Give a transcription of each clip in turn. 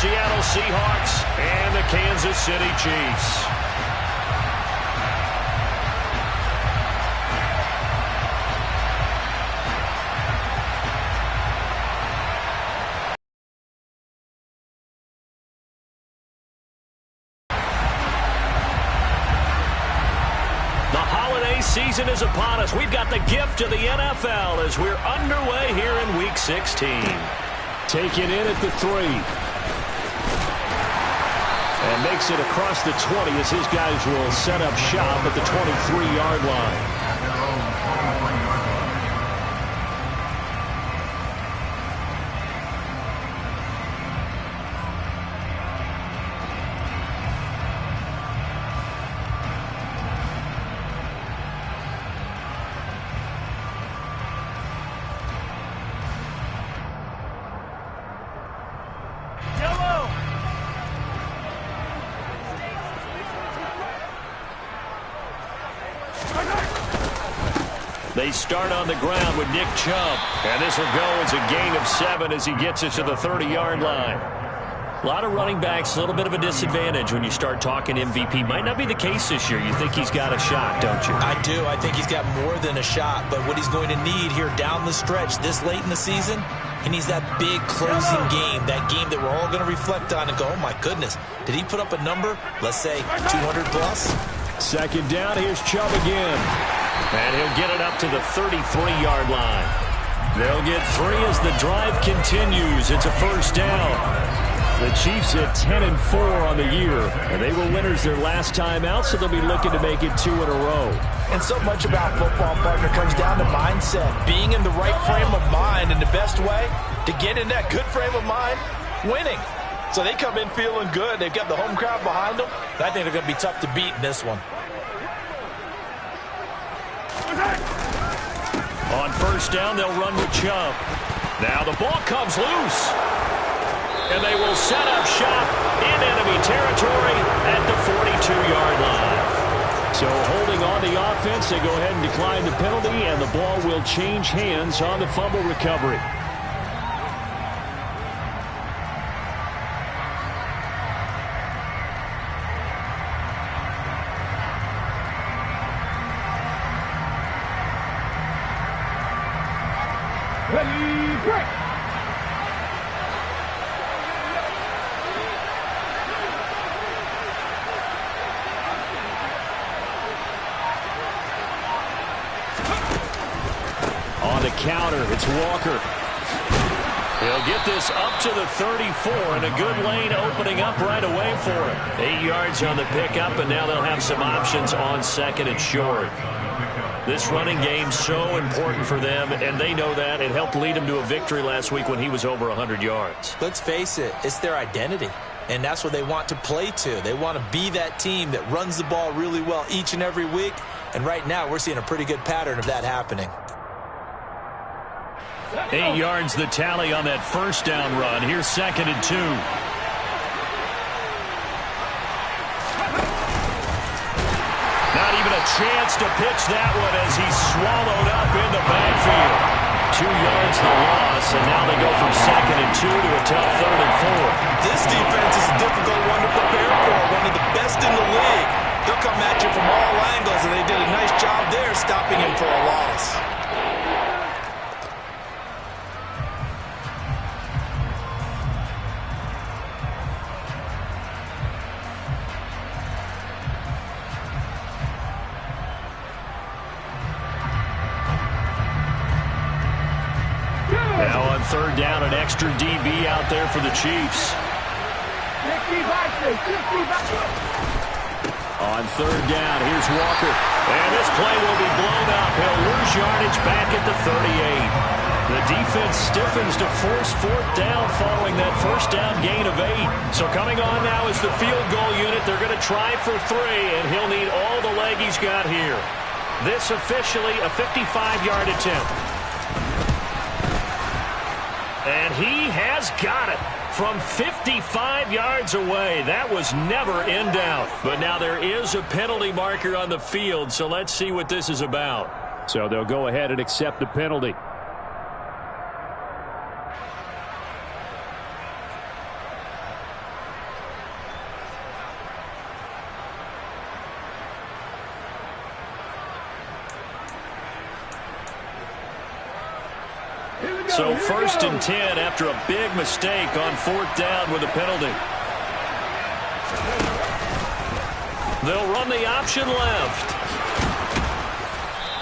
Seattle Seahawks and the Kansas City Chiefs. Season is upon us. We've got the gift of the NFL as we're underway here in Week 16. Taken in at the 3. And makes it across the 20 as his guys will set up shop at the 23-yard line. They start on the ground with Nick Chubb. And this will go as a gain of 7 as he gets it to the 30-yard line. A lot of running backs, a little bit of a disadvantage when you start talking MVP. Might not be the case this year. You think he's got a shot, don't you? I do. I think he's got more than a shot. But what he's going to need here down the stretch this late in the season, he needs that big closing game, that game that we're all going to reflect on and go, oh, my goodness, did he put up a number, let's say, 200 plus? Second down, here's Chubb again. And he'll get it up to the 33-yard line. They'll get 3 as the drive continues. It's a first down. The Chiefs at 10-4 on the year, and they were winners their last time out, so they'll be looking to make it 2 in a row. And so much about football, partner, comes down to mindset. Being in the right frame of mind, and the best way to get in that good frame of mind, winning. So they come in feeling good. They've got the home crowd behind them. And I think they're going to be tough to beat in this one. On first down, they'll run with Chubb. Now the ball comes loose. And they will set up shop in enemy territory at the 42-yard line. So holding on the offense, they go ahead and decline the penalty, and the ball will change hands on the fumble recovery. Ready, break! On the counter, it's Walker. He'll get this up to the 34, and a good lane opening up right away for him. 8 yards on the pickup, and now they'll have some options on second and short. This running game's so important for them, and they know that. It helped lead them to a victory last week when he was over 100 yards. Let's face it, it's their identity, and that's what they want to play to. They want to be that team that runs the ball really well each and every week, and right now we're seeing a pretty good pattern of that happening. 8 yards the tally on that first down run. Here's second and 2. Not even a chance to pitch that one as he's swallowed up in the backfield. 2 yards the loss, and now they go from second and 2 to a tough third and 4. This defense is a difficult one to prepare for, one of the best in the league. They'll come at you from all angles, and they did a nice job there stopping him for a loss. Now on third down, an extra DB out there for the Chiefs. On third down, here's Walker. And this play will be blown up. He'll lose yardage back at the 38. The defense stiffens to force fourth down following that first down gain of 8. So coming on now is the field goal unit. They're going to try for 3, and he'll need all the leg he's got here. This officially a 55-yard attempt. And he has got it from 55 yards away. That was never in doubt. But now there is a penalty marker on the field, so let's see what this is about. So they'll go ahead and accept the penalty. So 1st and 10 after a big mistake on 4th down with a penalty. They'll run the option left.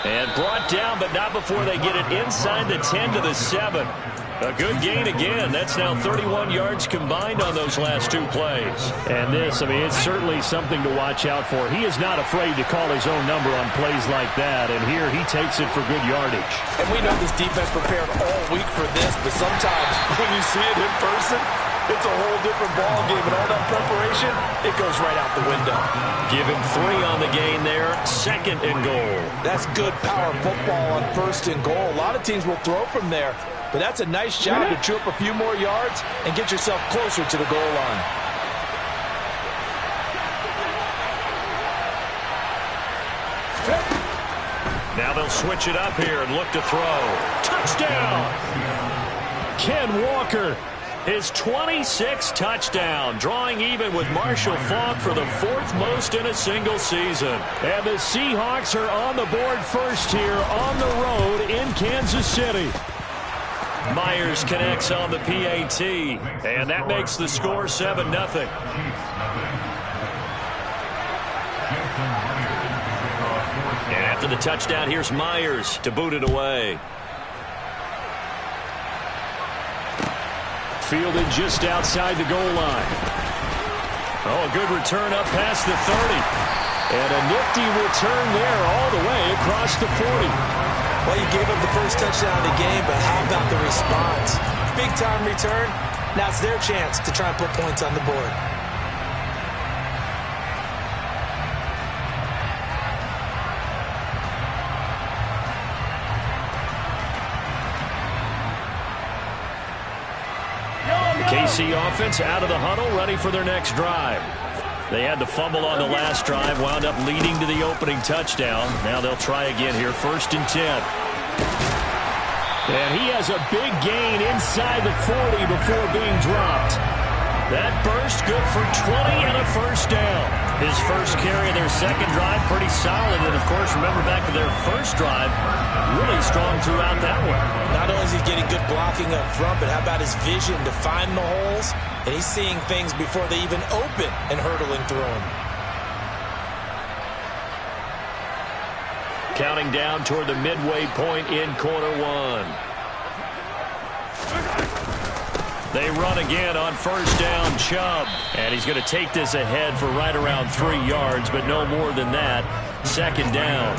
And brought down, but not before they get it inside the 10 to the 7. A good gain again. That's now 31 yards combined on those last 2 plays. And this, I mean, it's certainly something to watch out for. He is not afraid to call his own number on plays like that. And here he takes it for good yardage. And we know this defense prepared all week for this, but sometimes when you see it in person, it's a whole different ball game, and all that preparation, it goes right out the window. Give him 3 on the gain there. 2nd and goal. That's good power football on 1st and goal. A lot of teams will throw from there, but that's a nice job to chew up a few more yards and get yourself closer to the goal line. Now they'll switch it up here and look to throw. Touchdown! Ken Walker. His 26th touchdown, drawing even with Marshall Faulk for the 4th most in a single season. And the Seahawks are on the board first here on the road in Kansas City. Myers connects on the PAT, and that makes the score 7-0. And after the touchdown, here's Myers to boot it away. Fielded just outside the goal line. Oh, a good return up past the 30. And a nifty return there all the way across the 40. Well, you gave up the first touchdown of the game, but how about the response? Big-time return. Now it's their chance to try and put points on the board. KC offense out of the huddle, ready for their next drive. They had the fumble on the last drive, wound up leading to the opening touchdown. Now they'll try again here, 1st and 10. And he has a big gain inside the 40 before being dropped. That burst good for 20 and a 1st down. His first carry of their 2nd drive, pretty solid. And, of course, remember back to their 1st drive, really strong throughout that one. Not only is he getting good blocking up front, but how about his vision to find the holes? And he's seeing things before they even open and hurdling through them. Counting down toward the midway point in quarter 1. They run again on 1st down, Chubb. And he's going to take this ahead for right around 3 yards, but no more than that. 2nd down.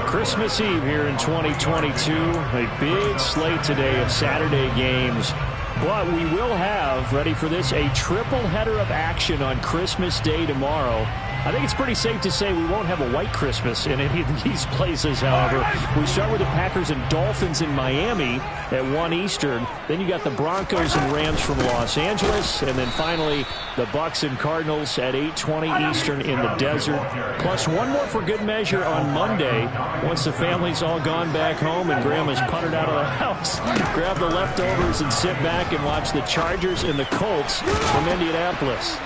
Christmas Eve here in 2022. A big slate today of Saturday games. But we will have, ready for this, a triple header of action on Christmas Day tomorrow. I think it's pretty safe to say we won't have a white Christmas in any of these places, however. We start with the Packers and Dolphins in Miami at 1 Eastern. Then you got the Broncos and Rams from Los Angeles. And then finally, the Bucks and Cardinals at 8:20 Eastern in the desert. Plus one more for good measure on Monday. Once the family's all gone back home and Grandma's puttered out of the house, grab the leftovers and sit back and watch the Chargers and the Colts from Indianapolis.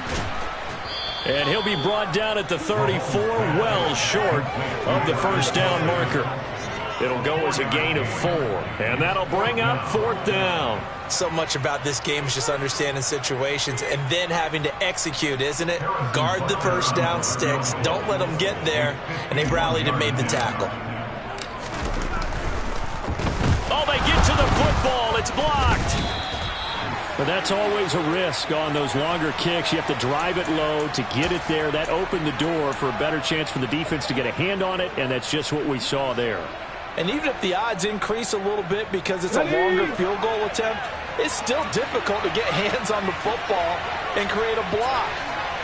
And he'll be brought down at the 34, well short of the 1st down marker. It'll go as a gain of 4, and that'll bring up 4th down. So much about this game is just understanding situations and then having to execute, isn't it? Guard the 1st down sticks, don't let them get there, and they rallied and made the tackle. Oh, they get to the football. It's blocked. But that's always a risk on those longer kicks. You have to drive it low to get it there. That opened the door for a better chance for the defense to get a hand on it, and that's just what we saw there. And even if the odds increase a little bit because it's a longer field goal attempt, it's still difficult to get hands on the football and create a block.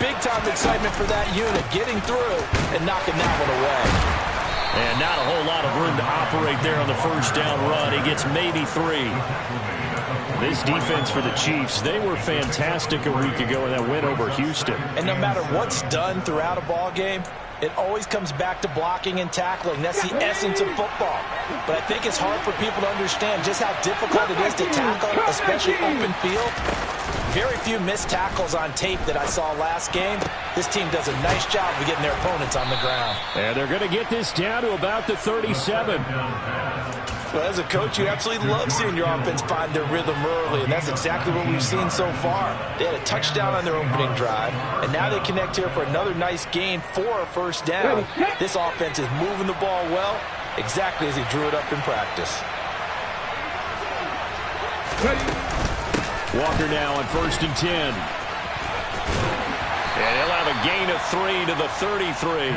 Big-time excitement for that unit, getting through and knocking that one away. And not a whole lot of room to operate there on the 1st down run. He gets maybe 3. This defense for the Chiefs, they were fantastic a week ago in that win over Houston. And no matter what's done throughout a ball game, it always comes back to blocking and tackling. That's the essence of football. But I think it's hard for people to understand just how difficult it is to tackle, especially open field. Very few missed tackles on tape that I saw last game. This team does a nice job of getting their opponents on the ground. And they're going to get this down to about the 37. Well, as a coach, you absolutely love seeing your offense find their rhythm early, and that's exactly what we've seen so far. They had a touchdown on their opening drive, and now they connect here for another nice gain for a first down. This offense is moving the ball well, exactly as he drew it up in practice. Walker now on 1st and 10. And he'll have a gain of 3 to the 33.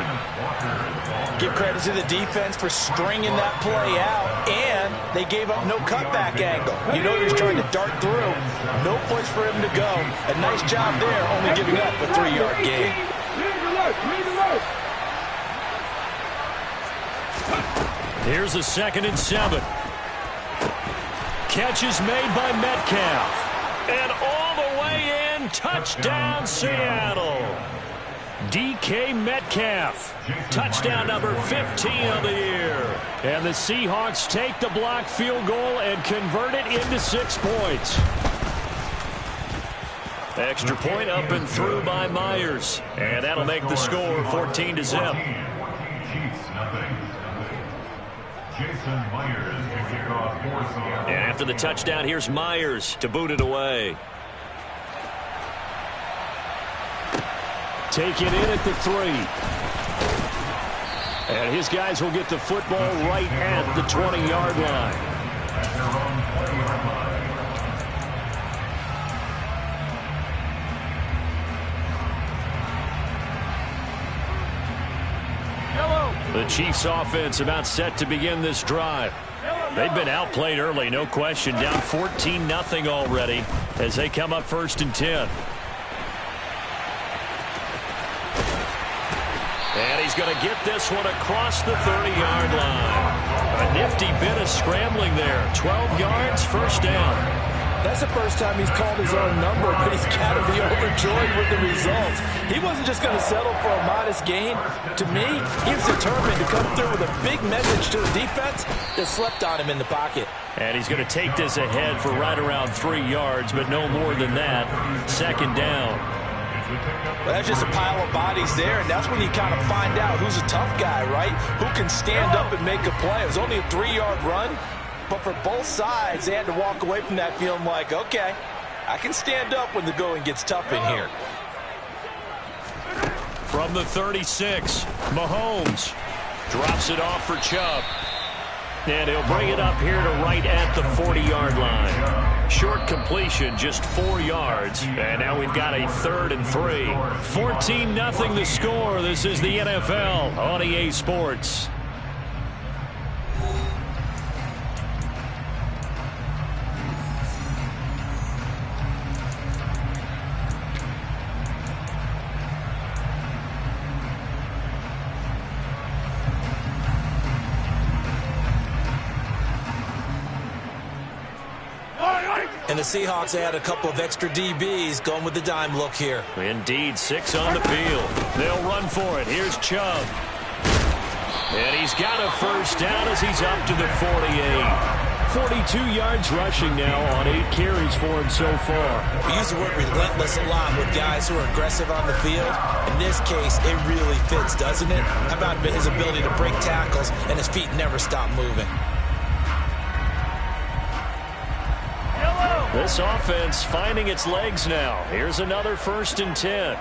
Give credit to the defense for stringing that play out, and they gave up no cutback angle. You know he's trying to dart through. No place for him to go. A nice job there, only giving up a 3-yard gain. Here's a 2nd and 7. Catch is made by Metcalf. And all the way in, touchdown Seattle. DK Metcalf, touchdown number 15 of the year. And the Seahawks take the block field goal and convert it into 6 points. Extra point up and through by Myers. And that'll make the score 14-0. And after the touchdown, here's Myers to boot it away. Take it in at the 3. And his guys will get the football right at the 20-yard line. The Chiefs offense about set to begin this drive. They've been outplayed early, no question. Down 14-0 already as they come up 1st and 10. And he's going to get this one across the 30-yard line. A nifty bit of scrambling there. 12 yards, first down. That's the first time he's called his own number, but he's got to be overjoyed with the results. He wasn't just going to settle for a modest gain. To me, he was determined to come through with a big message to the defense that slept on him in the pocket. And he's going to take this ahead for right around 3 yards, but no more than that. 2nd down. Well, that's just a pile of bodies there, and that's when you kind of find out who's a tough guy, right? Who can stand up and make a play. It was only a 3-yard run, but for both sides, they had to walk away from that feeling like, okay, I can stand up when the going gets tough in here. From the 36, Mahomes drops it off for Chubb. And he'll bring it up here to right at the 40-yard line. Short completion, just 4 yards. And now we've got a 3rd and 3. 14-0 the score. This is the NFL on EA Sports. And the Seahawks add a couple of extra DBs going with the dime look here. Indeed, 6 on the field. They'll run for it. Here's Chubb. And he's got a first down as he's up to the 48. 42 yards rushing now on 8 carries for him so far. We use the word relentless a lot with guys who are aggressive on the field. In this case, it really fits, doesn't it? How about his ability to break tackles and his feet never stop moving? This offense finding its legs now. Here's another 1st and 10.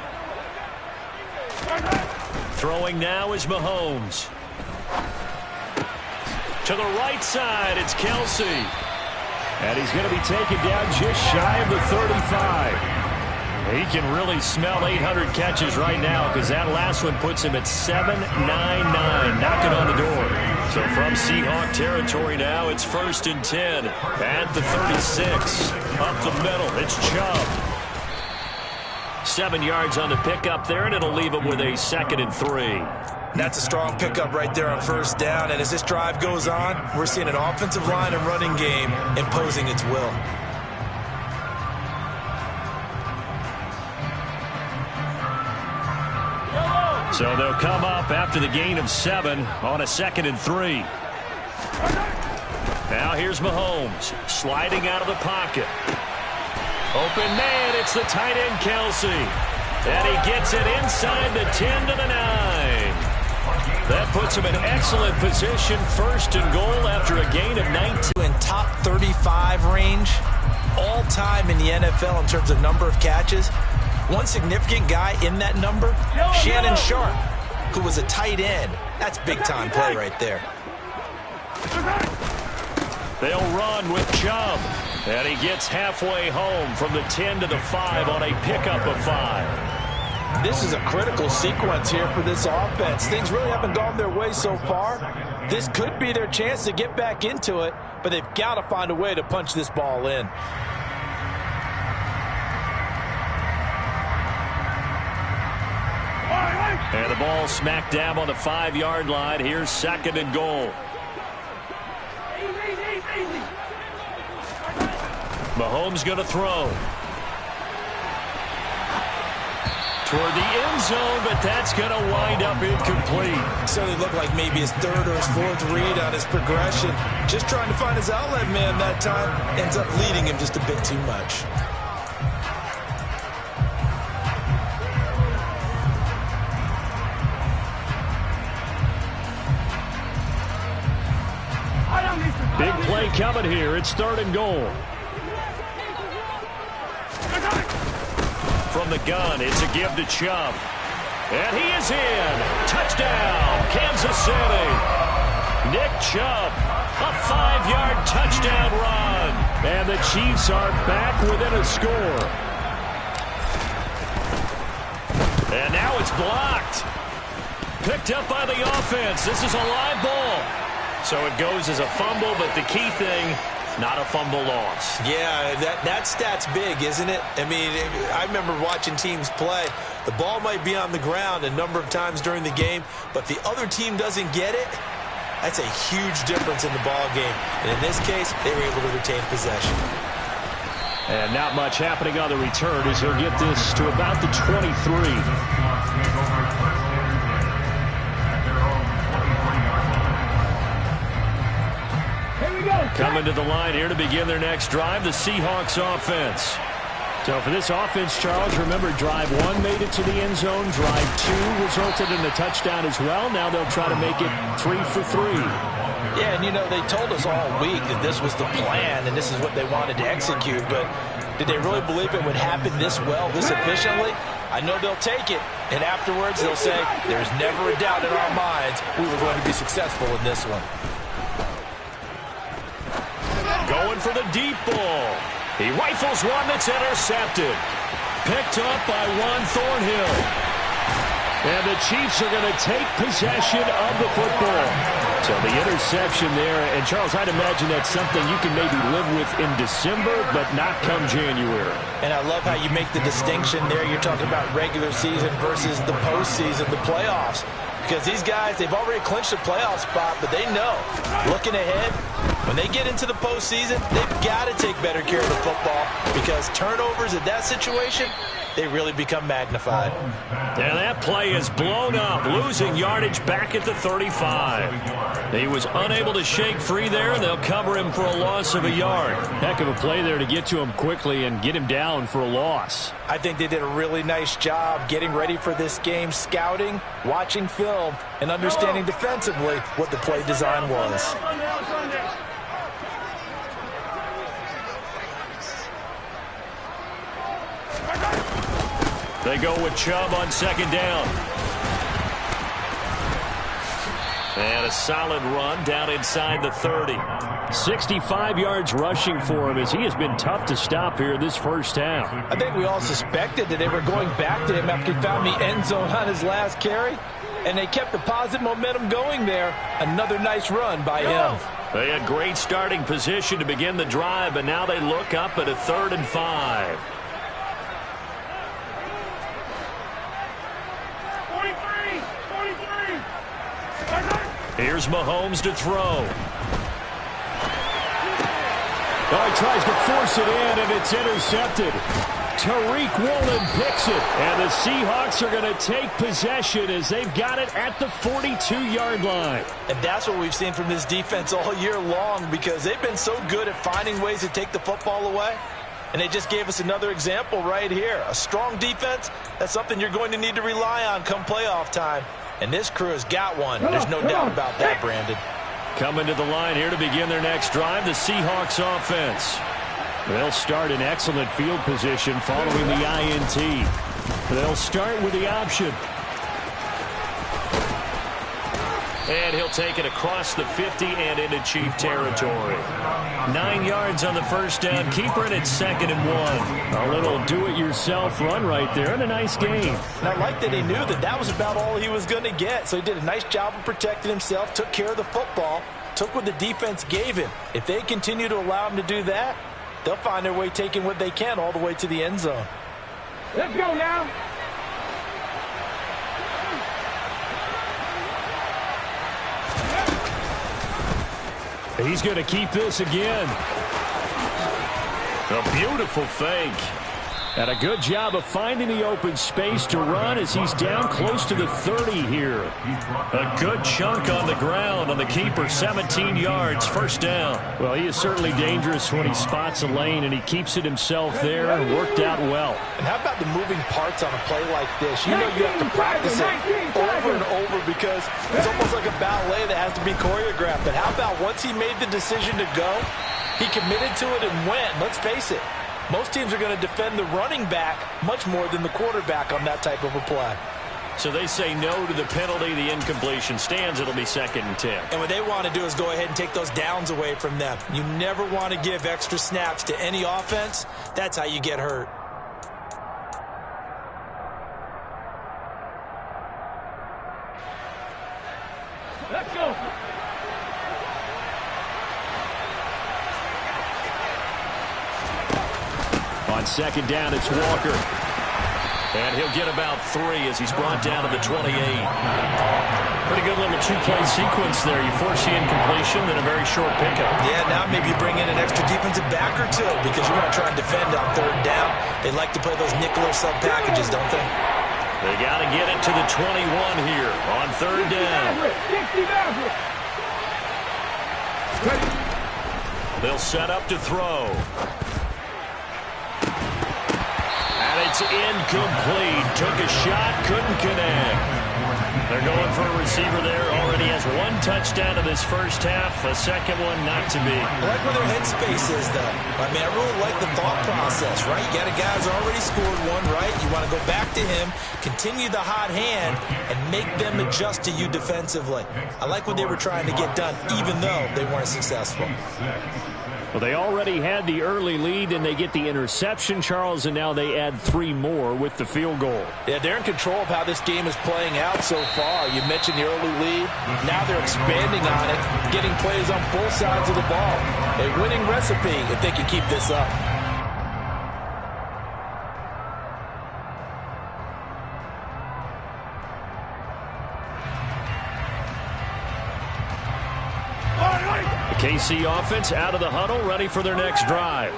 Throwing now is Mahomes. To the right side, it's Kelsey. And he's going to be taken down just shy of the 35. He can really smell 800 catches right now because that last one puts him at 799, knocking on the door. So from Seahawk territory now, it's 1st and 10 at the 36. Up the middle, it's Chubb. 7 yards on the pickup there, and it'll leave him with a 2nd and 3. That's a strong pickup right there on first down. And as this drive goes on, we're seeing an offensive line and running game imposing its will. So they'll come up after the gain of 7 on a 2nd and 3. Now here's Mahomes sliding out of the pocket. Open man, it's the tight end Kelsey. And he gets it inside the 10 to the 9. That puts him in excellent position, first and goal after a gain of 19. In top 35 range, all time in the NFL in terms of number of catches. One significant guy in that number, Shannon Sharp, who was a tight end. That's big-time play right there. They'll run with Chubb, and he gets halfway home from the 10 to the 5 on a pickup of 5. This is a critical sequence here for this offense. Things really haven't gone their way so far. This could be their chance to get back into it, but they've got to find a way to punch this ball in. And the ball smacked down on the 5-yard line. Here's second and goal. Mahomes going to throw. Toward the end zone, but that's going to wind up incomplete. Certainly looked like maybe his third or his fourth read on his progression. Just trying to find his outlet man that time. Ends up leading him just a bit too much. Big play coming here. It's third and goal. From the gun, it's a give to Chubb. And he is in. Touchdown, Kansas City. Nick Chubb, a 5-yard touchdown run. And the Chiefs are back within a score. And now it's blocked. Picked up by the offense. This is a live ball. So it goes as a fumble, but the key thing, not a fumble loss. Yeah, that stat's big, isn't it? I mean, I remember watching teams play. The ball might be on the ground a number of times during the game, but the other team doesn't get it. That's a huge difference in the ball game. And in this case, they were able to retain possession. And not much happening on the return as he'll get this to about the 23. Coming to the line here to begin their next drive, the Seahawks offense. So for this offense, Charles, remember drive 1 made it to the end zone. Drive 2 resulted in a touchdown as well. Now they'll try to make it 3 for 3. Yeah, and you know, they told us all week that this was the plan and this is what they wanted to execute, but did they really believe it would happen this well, this efficiently? I know they'll take it, and afterwards they'll say, there's never a doubt in our minds we were going to be successful in this one. Going for the deep ball. He rifles one that's intercepted. Picked up by Juan Thornhill. And the Chiefs are going to take possession of the football. So the interception there. And, Charles, I'd imagine that's something you can maybe live with in December, but not come January. And I love how you make the distinction there. You're talking about regular season versus the postseason, the playoffs. Because these guys, they've already clinched a playoff spot, but they know, looking ahead, when they get into the postseason, they've got to take better care of the football because turnovers in that situation, they really become magnified. And that play is blown up, losing yardage back at the 35. He was unable to shake free there, and they'll cover him for a loss of a yard. Heck of a play there to get to him quickly and get him down for a loss. I think they did a really nice job getting ready for this game, scouting, watching film, and understanding defensively what the play design was. They go with Chubb on second down. And a solid run down inside the 30. 65 yards rushing for him as he has been tough to stop here this first half. I think we all suspected that they were going back to him after he found the end zone on his last carry. And they kept the positive momentum going there. Another nice run by him. They had great starting position to begin the drive, but now they look up at a 3rd and 5. Here's Mahomes to throw. Oh, he tries to force it in, and it's intercepted. Tariq Woolen picks it, and the Seahawks are going to take possession as they've got it at the 42-yard line. And that's what we've seen from this defense all year long because they've been so good at finding ways to take the football away. And they just gave us another example right here. A strong defense, that's something you're going to need to rely on come playoff time. And this crew has got one. There's no doubt about that, Brandon. Coming to the line here to begin their next drive, the Seahawks offense. They'll start in excellent field position following the INT. They'll start with the option. And he'll take it across the 50 and into Chief territory. 9 yards on the first down. Keeper, and it's 2nd and 1. A little do-it-yourself run right there, and a nice game. And I like that he knew that that was about all he was going to get. So he did a nice job of protecting himself, took care of the football, took what the defense gave him. If they continue to allow him to do that, they'll find their way taking what they can all the way to the end zone. Let's go now. He's going to keep this again. A beautiful fake. And a good job of finding the open space to run as he's down close to the 30 here. A good chunk on the ground on the keeper. 17 yards, first down. Well, he is certainly dangerous when he spots a lane, and he keeps it himself there. Worked out well. And how about the moving parts on a play like this? You know you have to practice it over and over because it's almost like a ballet that has to be choreographed. But how about once he made the decision to go, he committed to it and went. Let's face it. Most teams are going to defend the running back much more than the quarterback on that type of a play. So they say no to the penalty. The incompletion stands. It'll be 2nd and 10. And what they want to do is go ahead and take those downs away from them. You never want to give extra snaps to any offense. That's how you get hurt. Let's go. On 2nd down, it's Walker. And he'll get about 3 as he's brought down to the 28. Pretty good little two-play sequence there. You force the incompletion, then a very short pickup. Yeah, now maybe you bring in an extra defensive back or two because you're going to try and defend on 3rd down. They like to play those nickel or sub packages, don't they? They got to get it to the 21 here on 3rd down. They'll set up to throw. And it's incomplete. Took a shot, couldn't connect. They're going for a receiver there. Already has 1 touchdown in this first half. A second one not to be. I like where their headspace is, though. I mean, I really like the thought process, right? You got a guy who's already scored 1, right? You want to go back to him, continue the hot hand, and make them adjust to you defensively. I like what they were trying to get done, even though they weren't successful. Well, they already had the early lead, and they get the interception, Charles, and now they add 3 more with the field goal. Yeah, they're in control of how this game is playing out so far. You mentioned the early lead. Now they're expanding on it, getting plays on both sides of the ball. A winning recipe if they can keep this up. KC offense out of the huddle, ready for their next drive.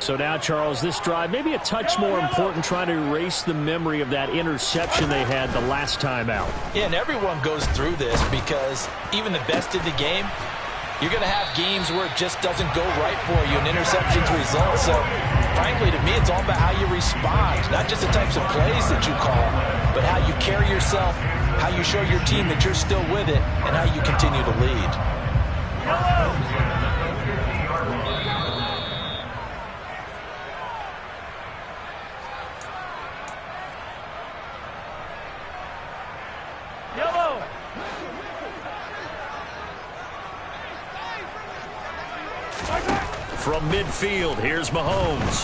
So now, Charles, this drive maybe a touch more important, trying to erase the memory of that interception they had the last time out. Yeah, and everyone goes through this because even the best in the game, you're going to have games where it just doesn't go right for you and interceptions result. So, frankly, to me, it's all about how you respond, not just the types of plays that you call, but how you carry yourself, how you show your team that you're still with it, and how you continue to lead. From midfield, here's Mahomes.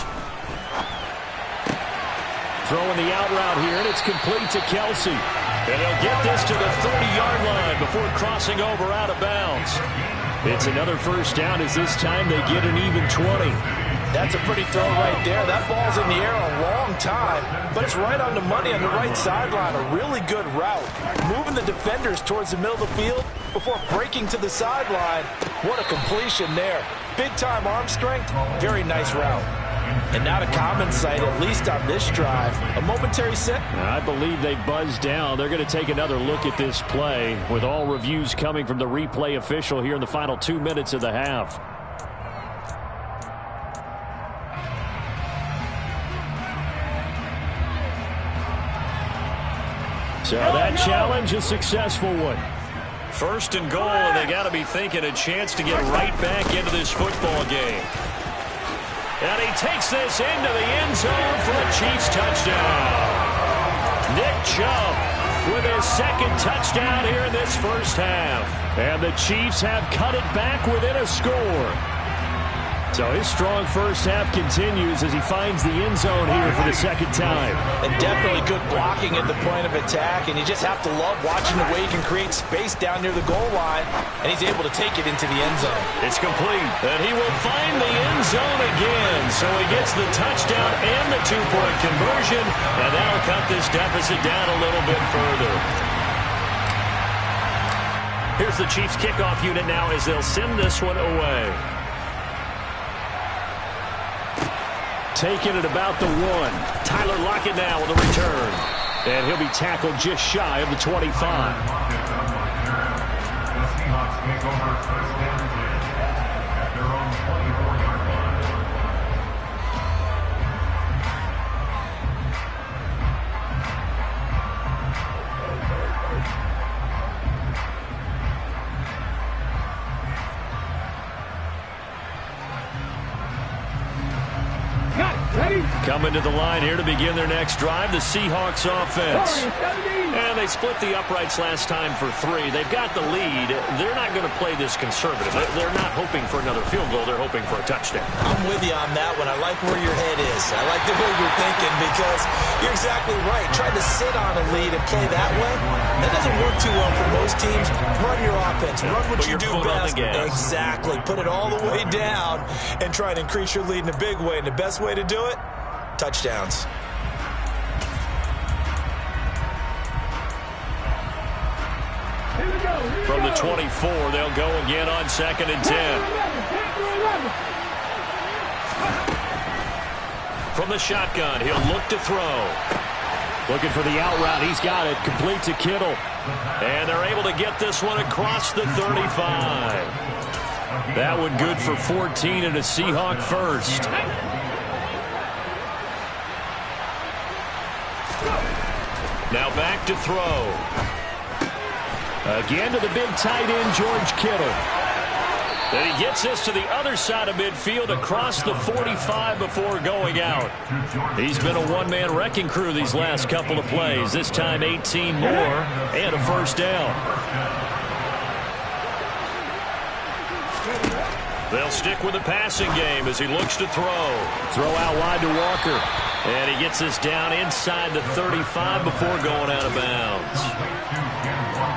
Throwing the out route here, and it's complete to Kelsey. And he'll get this to the 30-yard line before crossing over out of bounds. It's another first down as this time they get an even 20. That's a pretty throw right there. That ball's in the air a long time, but it's right on the money on the right sideline. A really good route. Moving the defenders towards the middle of the field before breaking to the sideline. What a completion there. Big-time arm strength. Very nice route. And not a common sight, at least on this drive. A momentary set. I believe they buzzed down. They're going to take another look at this play with all reviews coming from the replay official here in the final 2 minutes of the half. So that challenge, a successful one. First and goal, and they got to be thinking a chance to get right back into this football game. And he takes this into the end zone for a Chiefs touchdown. Nick Chubb with his second touchdown here in this first half. And the Chiefs have cut it back within a score. So his strong first half continues as he finds the end zone here for the second time. And definitely good blocking at the point of attack, and you just have to love watching the way he can create space down near the goal line, and he's able to take it into the end zone. It's complete, and he will find the end zone again. So he gets the touchdown and the two-point conversion, and that'll cut this deficit down a little bit further. Here's the Chiefs kickoff unit now as they'll send this one away. Taking it about the 1. Tyler Lockett now with a return. And he'll be tackled just shy of the 25. Coming to the line here to begin their next drive, the Seahawks offense. And they split the uprights last time for 3. They've got the lead. They're not going to play this conservative. They're not hoping for another field goal. They're hoping for a touchdown. I'm with you on that one. I like where your head is. I like the way you're thinking because you're exactly right. Trying to sit on a lead and play that way, that doesn't work too well for most teams. Run your offense. Run what you do best. Exactly. Put it all the way down and try and increase your lead in a big way. And the best way to do it, touchdowns. From the 24, they'll go again on 2nd and 10. From the shotgun, he'll look to throw. Looking for the out route. He's got it. Complete to Kittle. And they're able to get this one across the 35. That one good for 14 and a Seahawk first. Now back to throw. Again to the big tight end, George Kittle. Then he gets this to the other side of midfield across the 45 before going out. He's been a one-man wrecking crew these last couple of plays. This time 18 more and a first down. They'll stick with the passing game as he looks to throw. Throw out wide to Walker. And he gets this down inside the 35 before going out of bounds.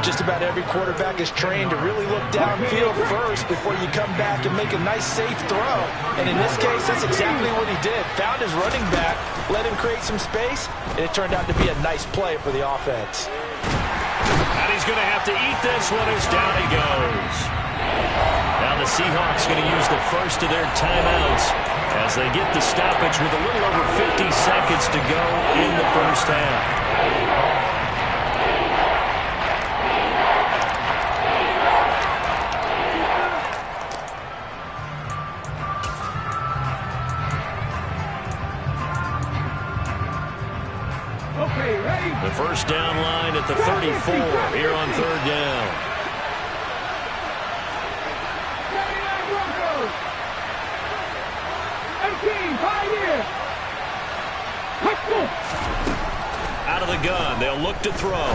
Just about every quarterback is trained to really look downfield first before you come back and make a nice, safe throw. And in this case, that's exactly what he did. Found his running back, let him create some space, and it turned out to be a nice play for the offense. And he's going to have to eat this one as down he goes. Now the Seahawks going to use the first of their timeouts as they get the stoppage with a little over 50 seconds to go in the first half. The first down line at the 34 here on 3rd down. Out of the gun, they'll look to throw.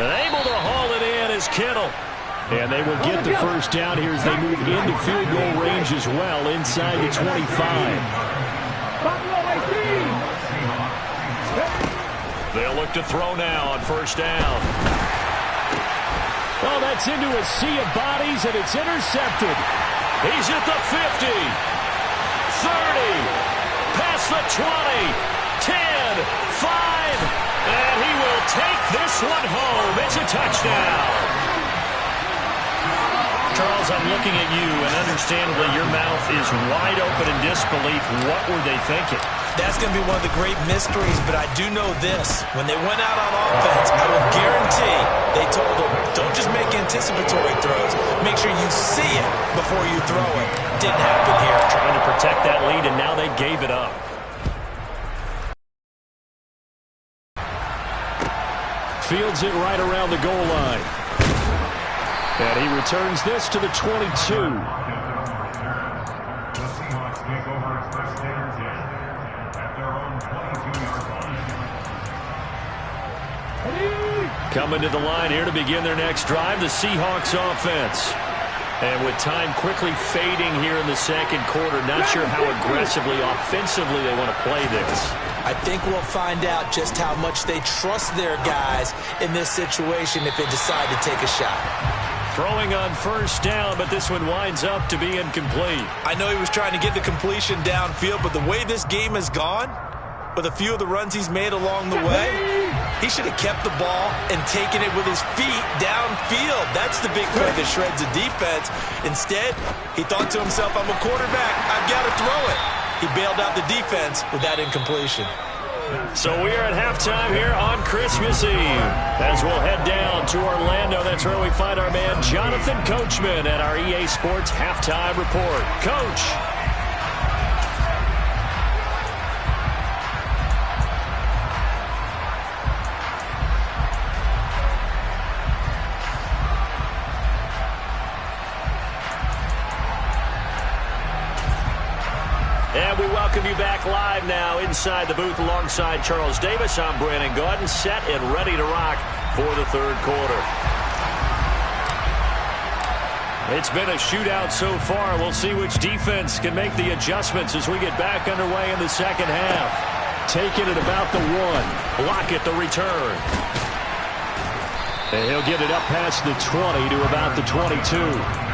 And able to haul it in is Kittle. And they will get the first down here as they move into field goal range as well inside the 25. They'll look to throw now on first down. Well, that's into a sea of bodies, and it's intercepted. He's at the 50, 30, past the 20, 10, 5, and he will take this one home. It's a touchdown. Charles, I'm looking at you, and understandably your mouth is wide open in disbelief. What were they thinking? That's going to be one of the great mysteries, but I do know this. When they went out on offense, I will guarantee they told them, don't just make anticipatory throws. Make sure you see it before you throw it. Didn't happen here. Trying to protect that lead, and now they gave it up. Fields it right around the goal line. And he returns this to the 22. Coming to the line here to begin their next drive, the Seahawks offense. And with time quickly fading here in the second quarter, not sure how aggressively, offensively they want to play this. I think we'll find out just how much they trust their guys in this situation if they decide to take a shot. Throwing on first down, but this one winds up to be incomplete. I know he was trying to get the completion downfield, but the way this game has gone, with a few of the runs he's made along the way, he should have kept the ball and taken it with his feet downfield. That's the big play that shreds the defense. Instead, he thought to himself, I'm a quarterback, I've got to throw it. He bailed out the defense with that incompletion. So we are at halftime here on Christmas Eve. As we'll head down to Orlando, that's where we find our man Jonathan Coachman at our EA Sports Halftime Report. Coach. And we welcome you back live now inside the booth alongside Charles Davis. I'm Brandon Gaudin, set and ready to rock for the third quarter. It's been a shootout so far. We'll see which defense can make the adjustments as we get back underway in the second half. Taking it about the 1. Block at the return. And he'll get it up past the 20 to about the 22.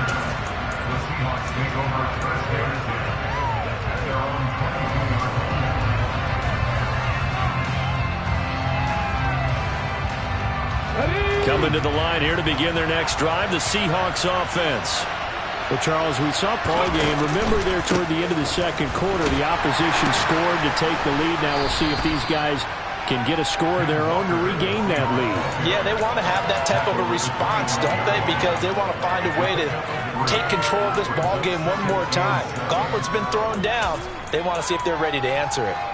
Coming to the line here to begin their next drive, the Seahawks offense. Well, Charles, we saw Paul game. Remember there toward the end of the second quarter, the opposition scored to take the lead. Now we'll see if these guys can get a score of their own to regain that lead. Yeah, they want to have that type of a response, don't they? Because they want to find a way to take control of this ball game one more time. Gauntlet's been thrown down. They want to see if they're ready to answer it. –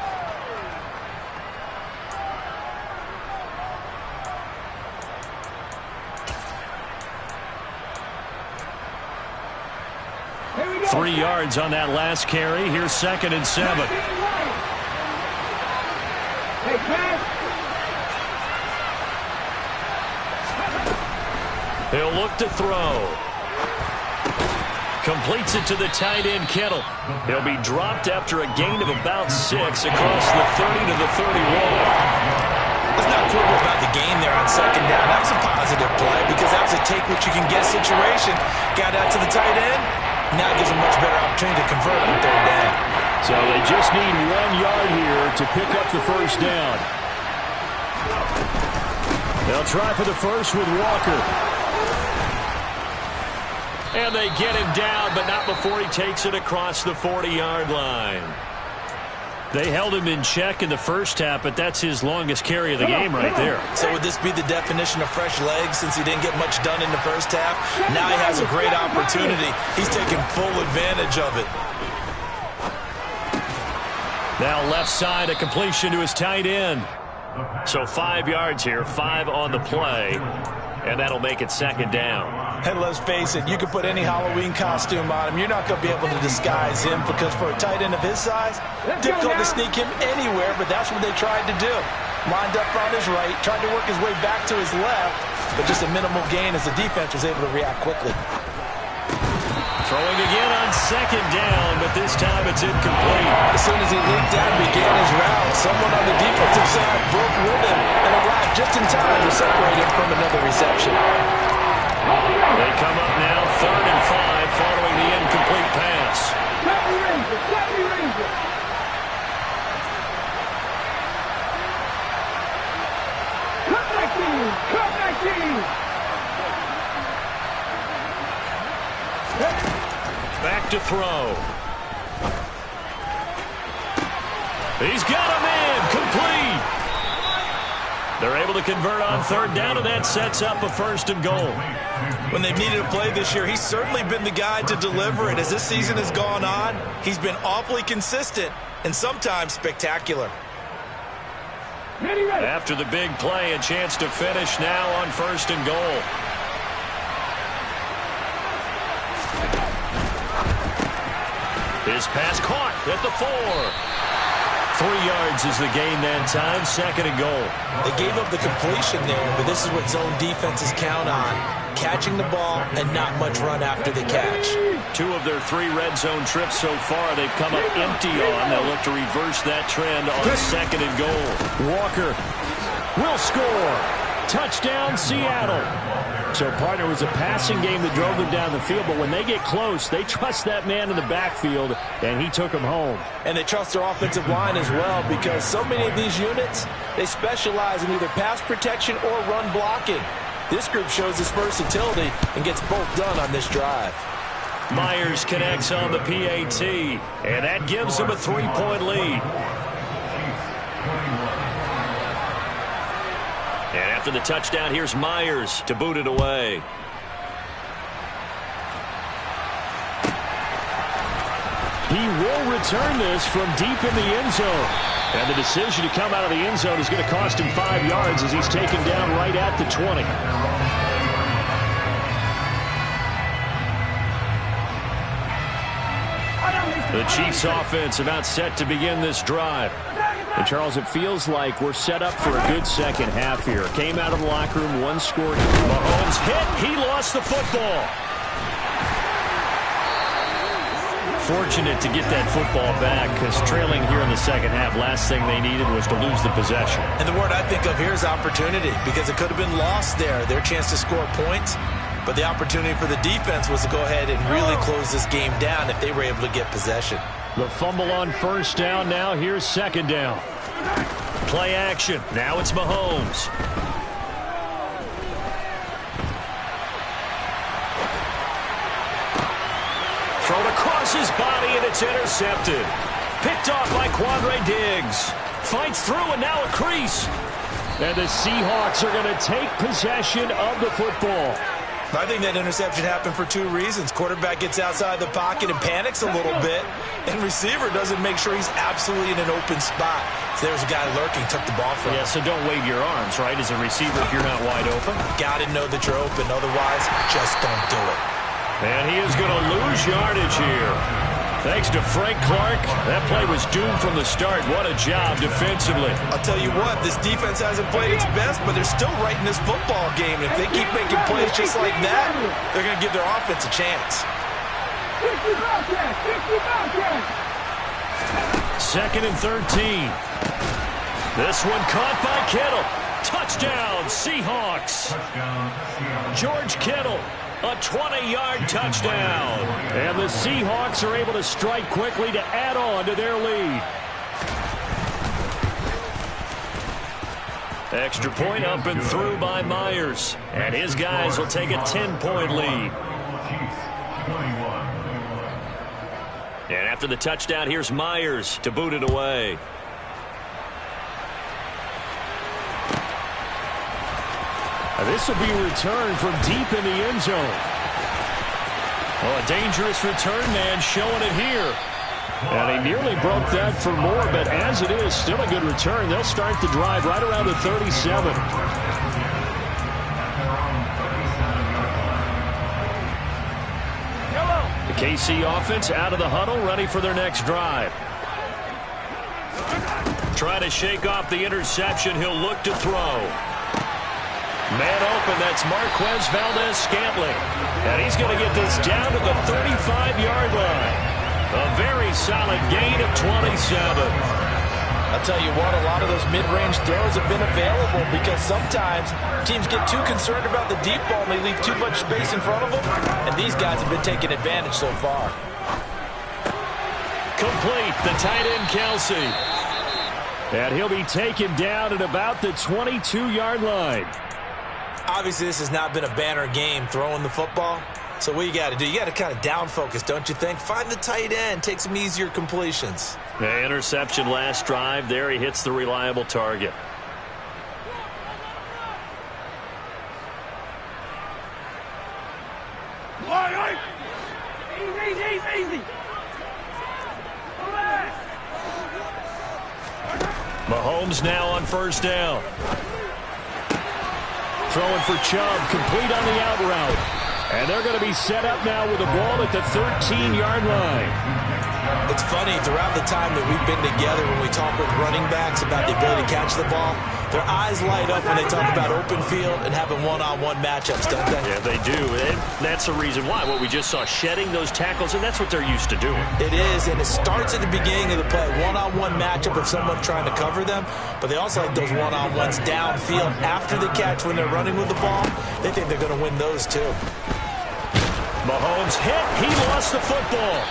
3 yards on that last carry. Here's 2nd and 7. He'll look to throw. Completes it to the tight end, Kittle. He'll be dropped after a gain of about 6 across the 30 to the 31. Let's not quibble about the gain there on 2nd down. That was a positive play because that was a take-what-you-can-get situation. Got out to the tight end. Now gives them much better opportunity to convert on 3rd down. So they just need 1 yard here to pick up the first down. They'll try for the first with Walker. And they get him down, but not before he takes it across the 40-yard line. They held him in check in the first half, but that's his longest carry of the game right there. So would this be the definition of fresh legs since he didn't get much done in the first half? Now he has a great opportunity. He's taking full advantage of it. Now left side, a completion to his tight end. So 5 yards here, 5 on the play, and that'll make it 2nd down. And let's face it, you can put any Halloween costume on him. You're not going to be able to disguise him because for a tight end of his size, difficult to sneak him anywhere, but that's what they tried to do. Lined up on his right, tried to work his way back to his left, but just a minimal gain as the defense was able to react quickly. Throwing again on 2nd down, but this time it's incomplete. As soon as he leaped down and began his route, someone on the defensive side broke with him and arrived just in time to separate him from another reception. They come up now 3rd and 5 following the incomplete pass. Back to throw. He's got him in. Complete. They're able to convert on 3rd down, and that sets up a 1st and goal. When they've needed a play this year, he's certainly been the guy to deliver it. As this season has gone on, he's been awfully consistent and sometimes spectacular. After the big play, a chance to finish now on 1st and goal. His pass caught at the 4. 3 yards is the gain that time, 2nd and goal. They gave up the completion there, but this is what zone defenses count on. Catching the ball and not much run after the catch. 2 of their 3 red zone trips so far they've come up empty on. They'll look to reverse that trend on 2nd and goal. Walker will score. Touchdown, Seattle. So, partner, it was a passing game that drove them down the field, but when they get close, they trust that man in the backfield, and he took them home. And they trust their offensive line as well, because so many of these units, they specialize in either pass protection or run blocking. This group shows its versatility and gets both done on this drive. Myers connects on the PAT, and that gives him a 3-point lead. And after the touchdown, here's Myers to boot it away. He will return this from deep in the end zone. And the decision to come out of the end zone is going to cost him 5 yards as he's taken down right at the 20. The Chiefs offense about set to begin this drive. And, Charles, it feels like we're set up for a good second half here. Came out of the locker room, 1 score. Mahomes hit. He lost the football. Fortunate to get that football back, because trailing here in the second half, last thing they needed was to lose the possession. And the word I think of here is opportunity, because it could have been lost there. Their chance to score points. But the opportunity for the defense was to go ahead and really close this game down if they were able to get possession. The fumble on 1st down. Now here's 2nd down. Play action. Now it's Mahomes. Thrown across his body, and it's intercepted. Picked off by Quandre Diggs. Fights through, and now a crease. And the Seahawks are going to take possession of the football. I think that interception happened for 2 reasons. Quarterback gets outside the pocket and panics a little bit, and receiver doesn't make sure he's absolutely in an open spot. So there's a guy lurking, took the ball from him. Yeah, so don't wave your arms, right, as a receiver if you're not wide open. Got to know that you're open. Otherwise, just don't do it. And he is going to lose yardage here. Thanks to Frank Clark, that play was doomed from the start. What a job defensively. I'll tell you what, this defense hasn't played its best, but they're still right in this football game. If they keep making plays just like that, they're going to give their offense a chance. 2nd and 13. This one caught by Kittle. Touchdown, Seahawks. George Kittle. A 20-yard touchdown. And the Seahawks are able to strike quickly to add on to their lead. Extra point up and through by Myers. And his guys will take a 10-point lead. And after the touchdown, here's Myers to boot it away. This will be returned from deep in the end zone. Oh, a dangerous return man showing it here. And he nearly broke that for more, but as it is, still a good return. They'll start the drive right around the 37. The KC offense out of the huddle, ready for their next drive. Try to shake off the interception. He'll look to throw. Man open, that's Marquez Valdez-Scantling. And he's going to get this down to the 35-yard line. A very solid gain of 27. I'll tell you what, a lot of those mid-range throws have been available because sometimes teams get too concerned about the deep ball and they leave too much space in front of them. And these guys have been taking advantage so far. Complete, the tight end Kelsey. And he'll be taken down at about the 22-yard line. Obviously, this has not been a banner game throwing the football. So what you got to do, you got to kind of down focus, don't you think? Find the tight end, take some easier completions. The interception last drive. There he hits the reliable target. Easy. Mahomes now on first down. Throwing for Chubb, complete on the out route. And they're going to be set up now with the ball at the 13-yard line. It's funny, throughout the time that we've been together when we talk with running backs about the ability to catch the ball, their eyes light up when they talk about open field and having one-on-one matchups, don't they? Yeah, they do. And that's the reason why. What we just saw, shedding those tackles, and that's what they're used to doing. It is, and it starts at the beginning of the play. One-on-one matchup of someone trying to cover them, but they also like those one-on-ones downfield after the catch when they're running with the ball. They think they're going to win those too. Mahomes hit. He lost the football.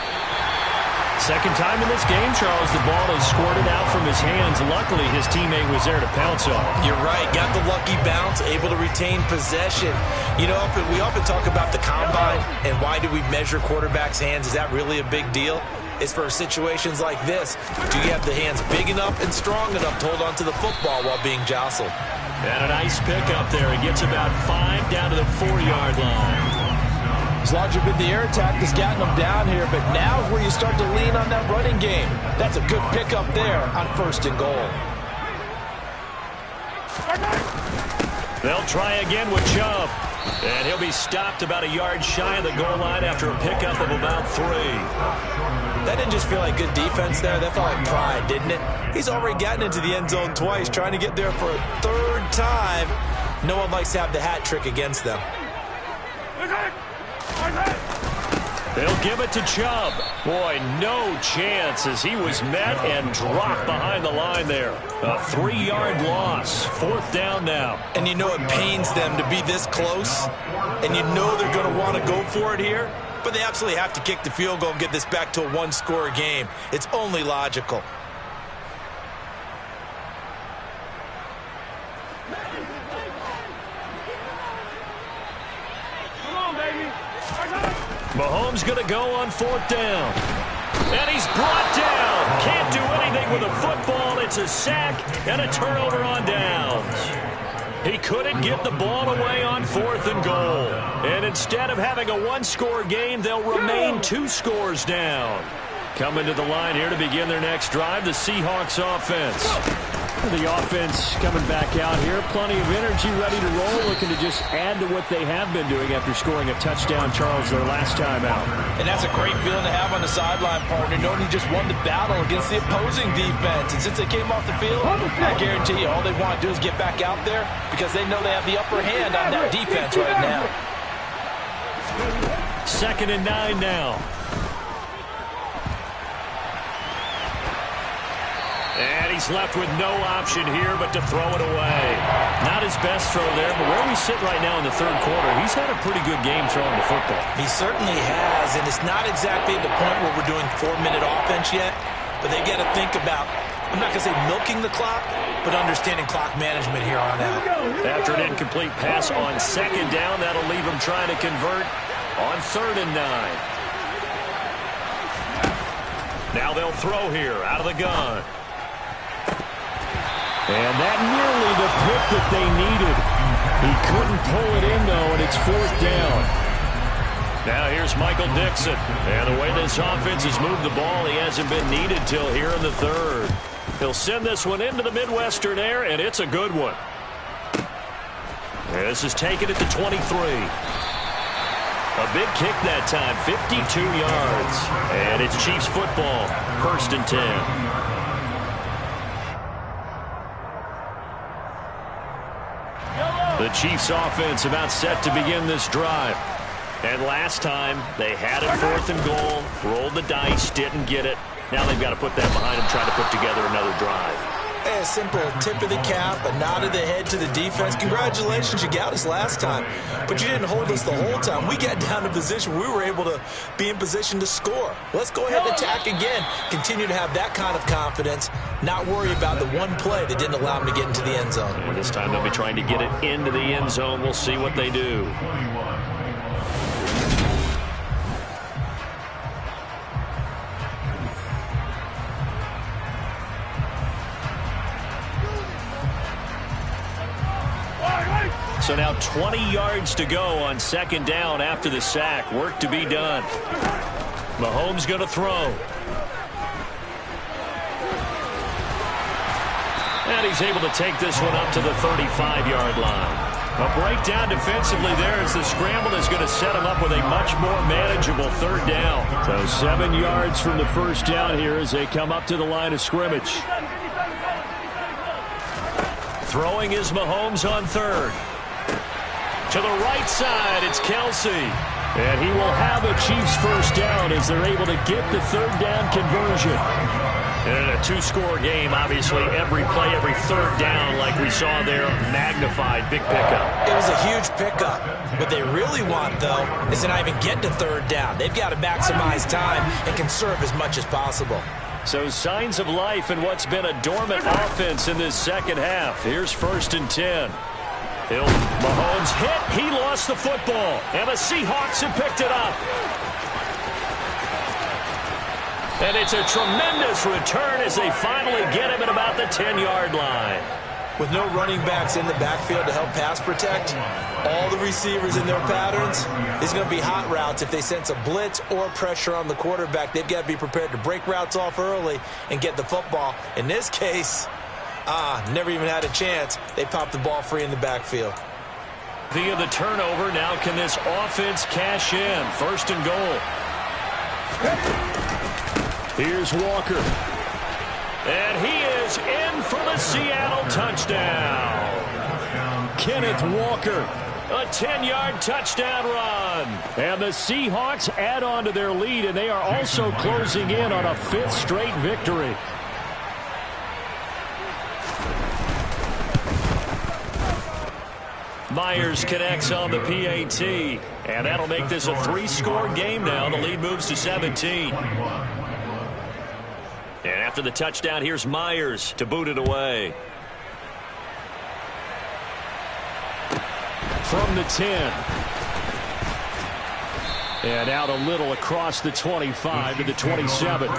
Second time in this game, Charles, the ball is squirted out from his hands. Luckily, his teammate was there to pounce on it. You're right. Got the lucky bounce, able to retain possession. You know, we often talk about the combine and why do we measure quarterbacks' hands. Is that really a big deal? It's for situations like this. Do you have the hands big enough and strong enough to hold on to the football while being jostled? And a nice pickup there. He gets about 5 down to the 4-yard line. As long as you've been the air attack that's gotten them down here, but now is where you start to lean on that running game. That's a good pickup there on first and goal. They'll try again with Chubb. And he'll be stopped about a yard shy of the goal line after a pickup of about 3. That didn't just feel like good defense there. That felt like pride, didn't it? He's already gotten into the end zone twice, trying to get there for a 3rd time. No one likes to have the hat trick against them. They'll give it to Chubb. Boy, no chance as he was met and dropped behind the line there. A 3-yard loss. 4th down now. And you know it pains them to be this close. And you know they're going to want to go for it here. But they absolutely have to kick the field goal and get this back to a 1-score game. It's only logical. Mahomes going to go on 4th down. And he's brought down. Can't do anything with a football. It's a sack and a turnover on downs. He couldn't get the ball away on 4th and goal. And instead of having a 1-score game, they'll remain 2 scores down. Coming to the line here to begin their next drive, the Seahawks offense. The offense coming back out here. Plenty of energy, ready to roll, looking to just add to what they have been doing after scoring a touchdown, Charles, their last time out. And that's a great feeling to have on the sideline, partner, knowing you just won the battle against the opposing defense. And since they came off the field, I guarantee you all they want to do is get back out there because they know they have the upper hand on that defense right now. 2nd and 9 now. And he's left with no option here but to throw it away. Not his best throw there, but where we sit right now in the 3rd quarter, he's had a pretty good game throwing the football. He certainly has, and it's not exactly at the point where we're doing 4-minute offense yet, but they got to think about, I'm not going to say milking the clock, but understanding clock management here on out. After an incomplete pass on 2nd down, that'll leave him trying to convert on 3rd and 9. Now they'll throw here out of the gun. And that nearly the pick that they needed. He couldn't pull it in, though, and it's 4th down. Now here's Michael Dixon. And the way this offense has moved the ball, he hasn't been needed till here in the 3rd. He'll send this one into the Midwestern air, and it's a good one. And this is taken at the 23. A big kick that time, 52 yards. And it's Chiefs football, 1st and 10. The Chiefs offense about set to begin this drive. And last time, they had it 4th and goal, rolled the dice, didn't get it. Now they've got to put that behind them, trying to put together another drive. A simple tip of the cap, a nod of the head to the defense. Congratulations, you got us last time. But you didn't hold us the whole time. We got down to position. We were able to be in position to score. Let's go ahead and attack again. Continue to have that kind of confidence. Not worry about the one play that didn't allow them to get into the end zone. And this time they'll be trying to get it into the end zone. We'll see what they do. So now 20 yards to go on 2nd down after the sack. Work to be done. Mahomes going to throw. he's able to take this one up to the 35-yard line. A breakdown defensively there as the scramble is going to set him up with a much more manageable third down. So 7 yards from the first down here as they come up to the line of scrimmage. Throwing is Mahomes on third. To the right side, it's Kelsey. And he will have a Chiefs first down as they're able to get the third down conversion. And in a two-score game, obviously, every play, every third down, like we saw there, magnified, big pickup. It was a huge pickup. What they really want, though, is to not even get to third down. They've got to maximize time and conserve as much as possible. So signs of life in what's been a dormant offense in this second half. Here's 1st and 10. Mahomes hit. He lost the football. And the Seahawks have picked it up. And it's a tremendous return as they finally get him at about the 10-yard line. With no running backs in the backfield to help pass protect, all the receivers in their patterns, it's going to be hot routes. If they sense a blitz or pressure on the quarterback, they've got to be prepared to break routes off early and get the football. In this case, never even had a chance. They popped the ball free in the backfield. Via the turnover, now can this offense cash in? 1st and goal. Here's Walker. And he is in for the Seattle touchdown. Kenneth Walker. A 10-yard touchdown run. And the Seahawks add on to their lead, and they are also closing in on a 5th straight victory. Myers connects on the PAT. And that'll make this a 3-score game now. The lead moves to 17. And after the touchdown, here's Myers to boot it away. From the 10. And out a little across the 25 to the 27.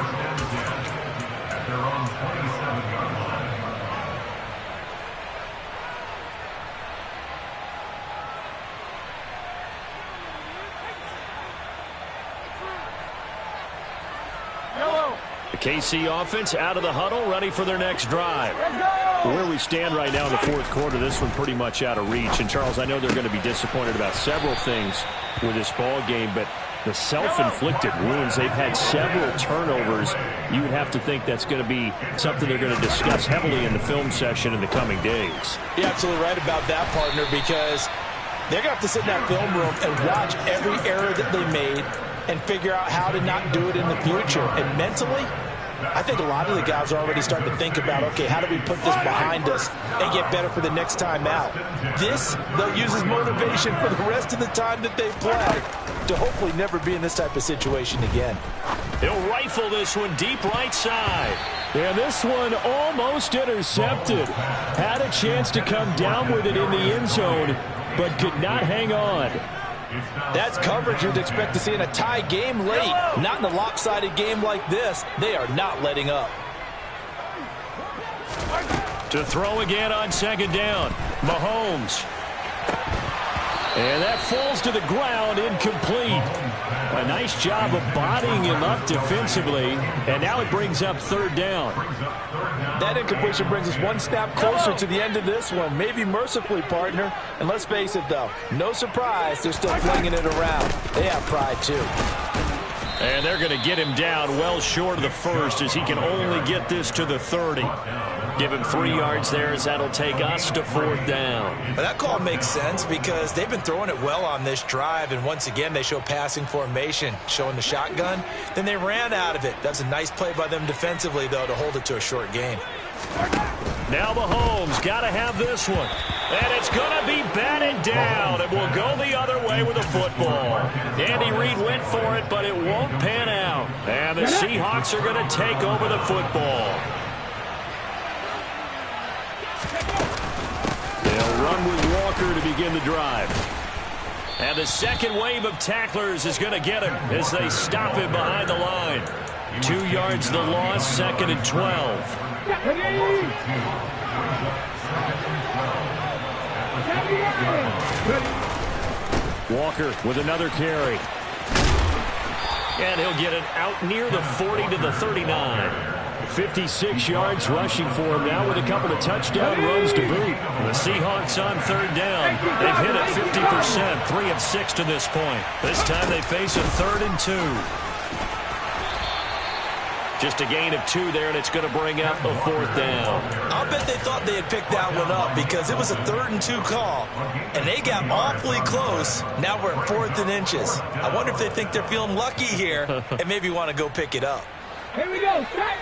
KC offense out of the huddle, ready for their next drive. Where we stand right now in the fourth quarter, this one pretty much out of reach. And, Charles, I know they're going to be disappointed about several things with this ball game, but the self-inflicted wounds, they've had several turnovers. You would have to think that's going to be something they're going to discuss heavily in the film session in the coming days. You're absolutely right about that, partner, because they're going to have to sit in that film room and watch every error that they made and figure out how to not do it in the future. And mentally, I think a lot of the guys are already starting to think about, okay, how do we put this behind us and get better for the next time out? This, they'll use as motivation for the rest of the time that they play to hopefully never be in this type of situation again. He'll rifle this one deep right side. And this one almost intercepted. Had a chance to come down with it in the end zone, but could not hang on. That's coverage you'd expect to see in a tie game late. Not in a lopsided game like this. They are not letting up. To throw again on 2nd down. Mahomes. And that falls to the ground, incomplete. A nice job of bodying him up defensively. And now it brings up 3rd down. That incompletion brings us one snap closer to the end of this one. Maybe mercifully, partner. And let's face it, though, no surprise, they're still flinging it around. They have pride, too. And they're going to get him down well short of the 1st as he can only get this to the 30. Give him 3 yards there as that'll take us to 4th down. Well, that call makes sense because they've been throwing it well on this drive, and once again they show passing formation, showing the shotgun. Then they ran out of it. That's a nice play by them defensively, though, to hold it to a short game. Now Mahomes got to have this one. And it's going to be batted down. It will go the other way with the football. Andy Reid went for it, but it won't pan out. And the Seahawks are going to take over the football. They'll run with Walker to begin the drive. And the second wave of tacklers is going to get him as they stop him behind the line. 2 yards the loss, 2nd and 12. Walker with another carry. And he'll get it out near the 40 to the 39. 56 yards rushing for him now with a couple of touchdown runs to boot. The Seahawks on third down. They've hit it 50%, 3 of 6 to this point. This time they face a 3rd and 2. Just a gain of 2 there, and it's going to bring up a 4th down. I'll bet they thought they had picked that one up because it was a 3rd and 2 call, and they got awfully close. Now we're at 4th and inches. I wonder if they think they're feeling lucky here and maybe want to go pick it up. Here we go, strike.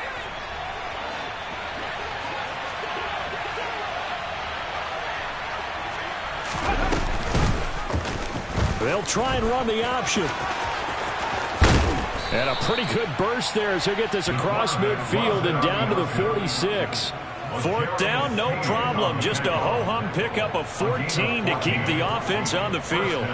They'll try and run the option. And a pretty good burst there as he'll get this across midfield and down to the 46. 4th down, no problem. Just a ho-hum pickup of 14 to keep the offense on the field.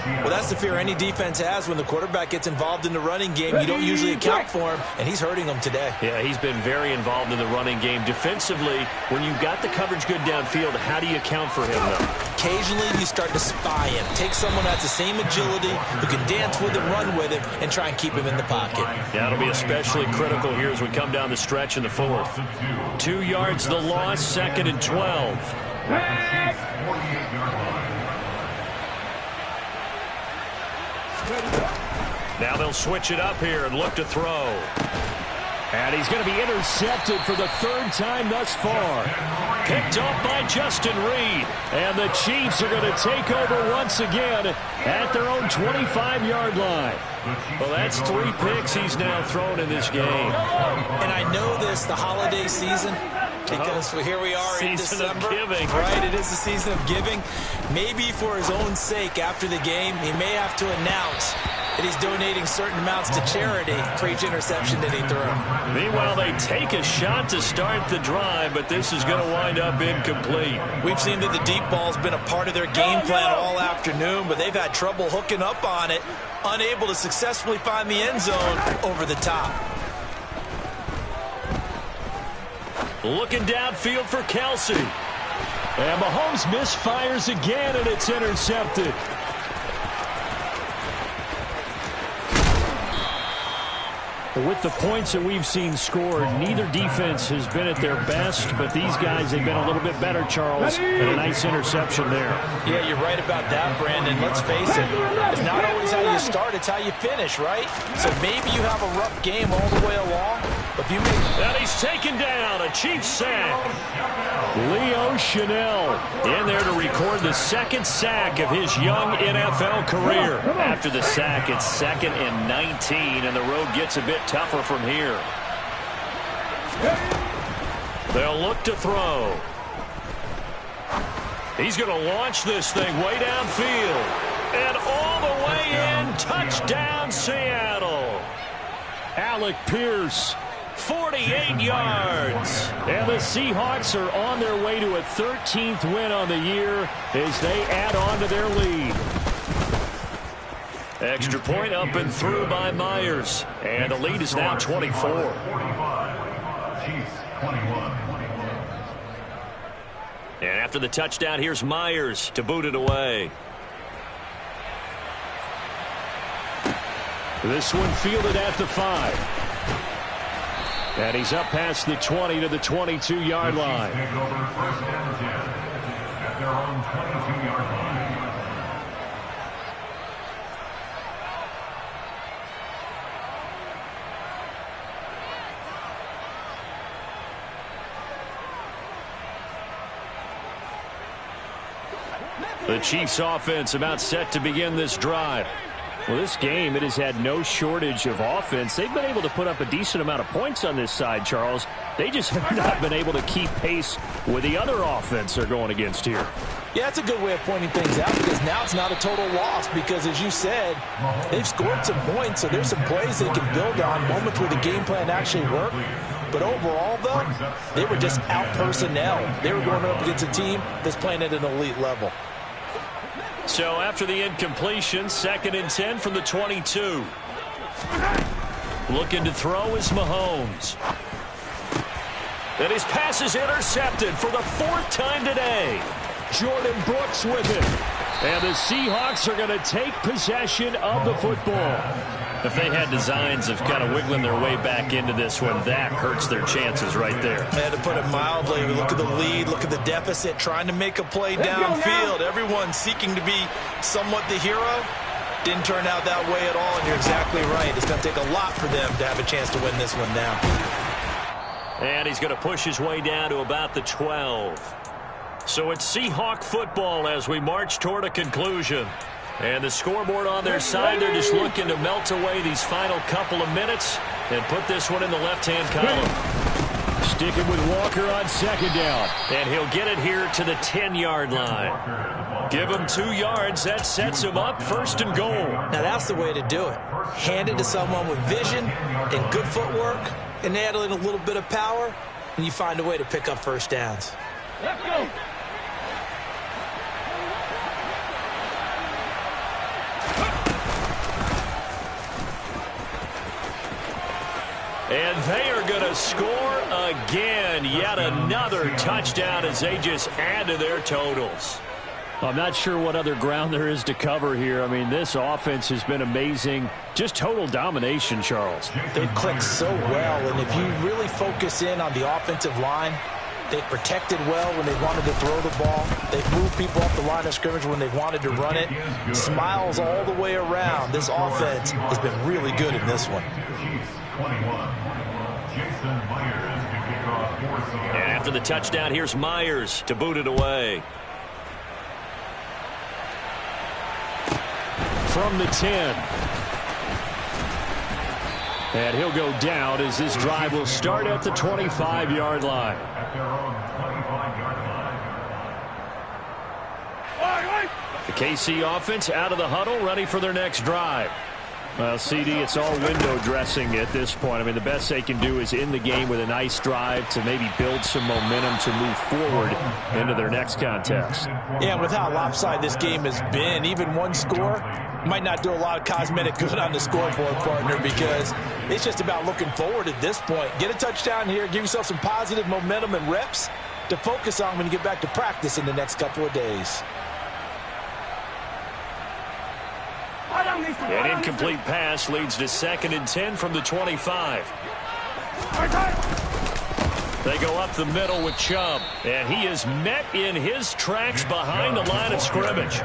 Well, that's the fear any defense has when the quarterback gets involved in the running game. You don't usually account for him, and he's hurting them today. Yeah, he's been very involved in the running game. Defensively, when you've got the coverage good downfield, how do you account for him, though? Occasionally, you start to spy him. Take someone that's the same agility, who can dance with him, run with him, and try and keep him in the pocket. Yeah, it'll be especially critical here as we come down the stretch in the 4th. 2 yards the loss, 2nd and 12. Now they'll switch it up here and look to throw. And he's going to be intercepted for the 3rd time thus far. Picked off by Justin Reed. And the Chiefs are going to take over once again at their own 25-yard line. Well, that's 3 picks he's now thrown in this game. And I know this, the holiday season, because here we are in December. Season of giving. Right, it is the season of giving. Maybe for his own sake after the game, he may have to announce that he's donating certain amounts to charity for each interception that he threw. Meanwhile, they take a shot to start the drive, but this is going to wind up incomplete. We've seen that the deep ball's been a part of their game plan all afternoon, but they've had trouble hooking up on it, unable to successfully find the end zone over the top. Looking downfield for Kelsey. And Mahomes misfires again, and it's intercepted. With the points that we've seen scored, neither defense has been at their best, but these guys have been a little bit better, Charles, and a nice interception there. Yeah, you're right about that, Brandon. Let's face it, it's not always how you start, it's how you finish, right? So maybe you have a rough game all the way along, but if you make... And he's taken down, a Chiefs sack. Leo Chanel in there to record the 2nd sack of his young NFL career. After the sack, it's 2nd and 19, and the road gets a bit tougher from here. They'll look to throw. He's going to launch this thing way downfield. And all the way in, touchdown Seattle. Alec Pierce. 48 yards. And the Seahawks are on their way to a 13th win on the year as they add on to their lead. Extra point up and through by Myers. And the lead is now 24. And after the touchdown, here's Myers to boot it away. This one fielded at the 5. And he's up past the 20 to the 22-yard line. Take over 1st and 10 at their own 22-yard line. The Chiefs offense about set to begin this drive. Well, this game, it has had no shortage of offense. They've been able to put up a decent amount of points on this side, Charles. They just have not been able to keep pace with the other offense they're going against here. Yeah, that's a good way of pointing things out because now it's not a total loss because, as you said, they've scored some points, so there's some plays they can build on, moments where the game plan actually worked. But overall, though, they were just out personnel. They were going up against a team that's playing at an elite level. So after the incompletion, 2nd and 10 from the 22. Looking to throw is Mahomes. And his pass is intercepted for the 4th time today. Jordan Brooks with it. And the Seahawks are going to take possession of the football. If they had designs of kind of wiggling their way back into this one, that hurts their chances right there. Man, to put it mildly, look at the lead, look at the deficit, trying to make a play downfield. Everyone seeking to be somewhat the hero. Didn't turn out that way at all, and you're exactly right. It's going to take a lot for them to have a chance to win this one now. And he's going to push his way down to about the 12. So it's Seahawk football as we march toward a conclusion. And the scoreboard on their side, they're just looking to melt away these final couple of minutes and put this one in the left-hand column. Sticking with Walker on second down. And he'll get it here to the 10-yard line. Give him 2 yards. That sets him up first and goal. Now, that's the way to do it. Hand it to someone with vision and good footwork, and add in a little bit of power, and you find a way to pick up first downs. Let's go. And they are going to score again. Yet another touchdown as they just add to their totals. I'm not sure what other ground there is to cover here. I mean, this offense has been amazing. Just total domination, Charles. They've clicked so well, and if you really focus in on the offensive line, they've protected well when they wanted to throw the ball. They've moved people off the line of scrimmage when they've wanted to run it. Smiles all the way around. This offense has been really good in this one. And after the touchdown, here's Myers to boot it away. From the 10. And he'll go down as this drive will start at the 25-yard line. The KC offense out of the huddle, ready for their next drive. Well, CD, it's all window dressing at this point. I mean, the best they can do is in the game with a nice drive to maybe build some momentum to move forward into their next contest. Yeah, with how lopsided this game has been, even one score might not do a lot of cosmetic good on the scoreboard, partner, because it's just about looking forward at this point. Get a touchdown here, give yourself some positive momentum and reps to focus on when you get back to practice in the next couple of days. An incomplete pass leads to 2nd and 10 from the 25. They go up the middle with Chubb, and he is met in his tracks behind the line of scrimmage.